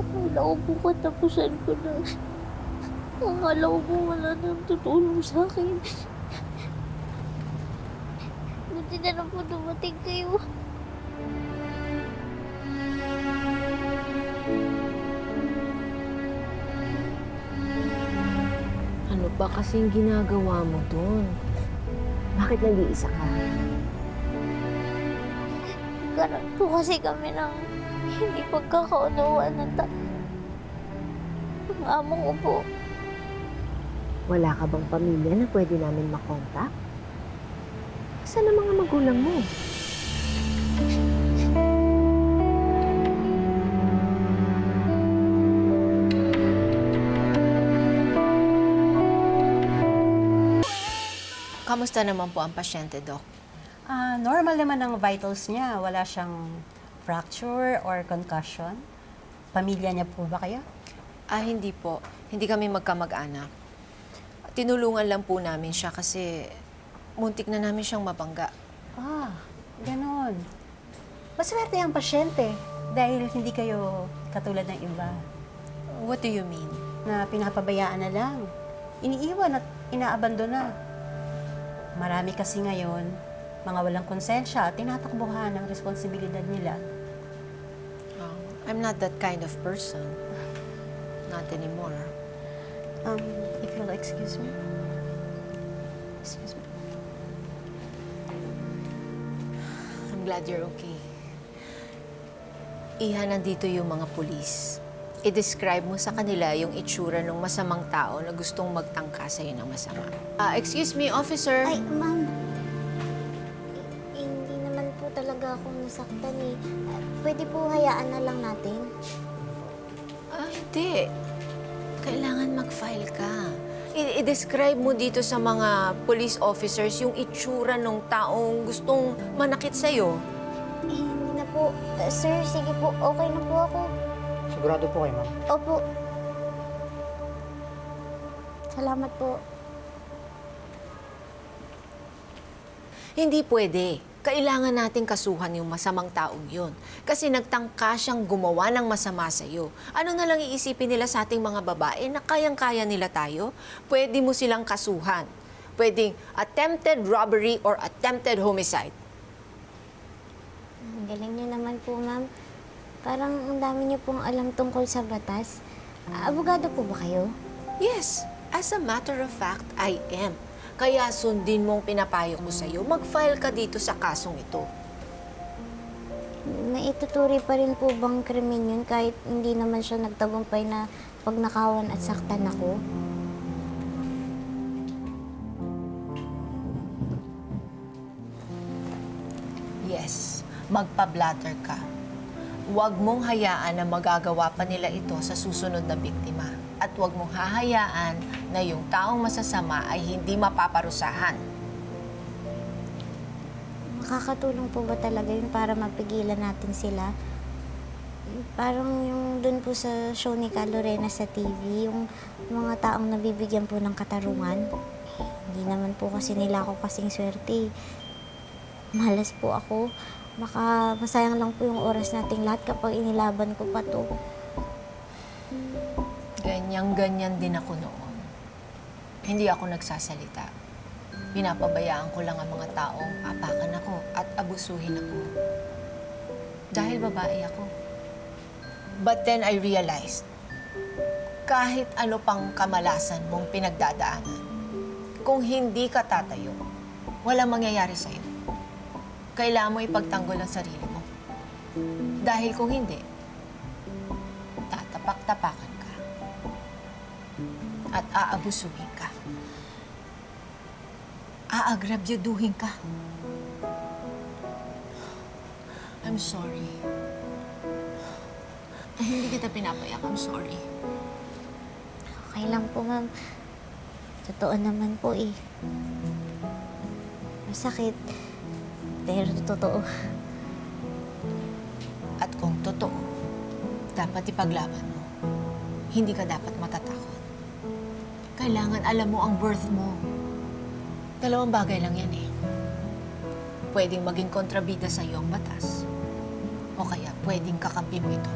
Akala ko po katapusan ko na. Akala ko po wala nang tutulong sa akin. Buti na lang po dumating kayo. Ano ba kasing ginagawa mo dun? Bakit nag-iisa ka? Nagkaroon po kasi kami ng hindi pagkakaunawaan ng amo ko po. Wala ka bang pamilya na pwede namin makontak? Saan ang mga magulang mo? Kamusta naman po ang pasyente, Doc? Normal naman ang vitals niya. Wala siyang fracture or concussion. Pamilya niya po ba kayo? Hindi po. Hindi kami magkamag-anak. Tinulungan lang po namin siya kasi muntik na namin siyang mabangga. Ganon. Maswerte ang pasyente dahil hindi kayo katulad ng iba What do you mean? na pinapabayaan na lang. Iniiwan at inaabandona. Marami kasi ngayon, mga walang konsensya at tinatakbuhan ang responsibilidad nila. I'm not that kind of person. Not anymore. If you'll excuse me. Excuse me. I'm glad you're okay. Iha, nandito yung mga pulis. I-describe mo sa kanila yung itsura ng masamang tao na gustong magtangka sa'yo ng masama. Excuse me, officer. Ay, ma'am. Hindi naman po talaga ako nasaktan eh. Pwede po hayaan na lang natin. Hindi. Kailangan mag-file ka. I-describe mo dito sa mga police officers yung itsura ng taong gustong manakit sa'yo. Hindi na po. Sir, sige po. Okay na po ako. Sigurado po kayo, ma'am. Opo. Salamat po. Hindi pwede. Kailangan nating kasuhan yung masamang taong yun. Kasi nagtangka siyang gumawa ng masama sa'yo. Ano na lang iisipin nila sa ating mga babae na kayang-kaya nila tayo? Pwede mo silang kasuhan. Pwedeng attempted robbery or attempted homicide. Ang galing niyo naman po, ma'am. Parang ang dami niyo pong alam tungkol sa batas. Abogado po ba kayo? Yes, as a matter of fact, I am. Kaya sundin mong pinapayo ko sa'yo, mag-file ka dito sa kasong ito. Maituturi pa rin po bang krimen yun kahit hindi naman siya nagtagumpay na pagnakawan at saktan ako? Yes, magpa-blatter ka. Huwag mong hayaan na magagawa pa nila ito sa susunod na biktima. At huwag mong hahayaan na yung taong masasama ay hindi mapaparusahan. Makakatulong po ba talaga yun para mapigilan natin sila? Parang yung dun po sa show ni Calorena sa TV, yung mga taong nabibigyan po ng katarungan. Hindi naman po kasi nila ako kasing swerte. Malas po ako. Baka masayang lang po yung oras nating lahat kapag inilaban ko pa to. Ganyan-ganyan din ako noon. Hindi ako nagsasalita. Pinapabayaan ko lang ang mga taong apakan ako at abusuhin ako. Dahil babae ako. But then I realized, kahit ano pang kamalasan mong pinagdadaanan, kung hindi ka tatayo, walang mangyayari sa'yo. Kailangan mo ipagtanggol ang sarili mo. Dahil kung hindi, tatapak-tapakan ka. At aabusuhin ka. Aagrabyaduhin ka. I'm sorry. Hindi kita pinapayak. I'm sorry. Okay lang po, ma'am. Totoo naman po eh. Masakit. Pero totoo. At kung totoo, dapat ipaglaban mo. Hindi ka dapat matatakot. Kailangan alam mo ang worth mo. Dalawang bagay lang yan eh. Pwedeng maging kontrabida sa iyo ang batas. O kaya pwedeng kakampi mo ito.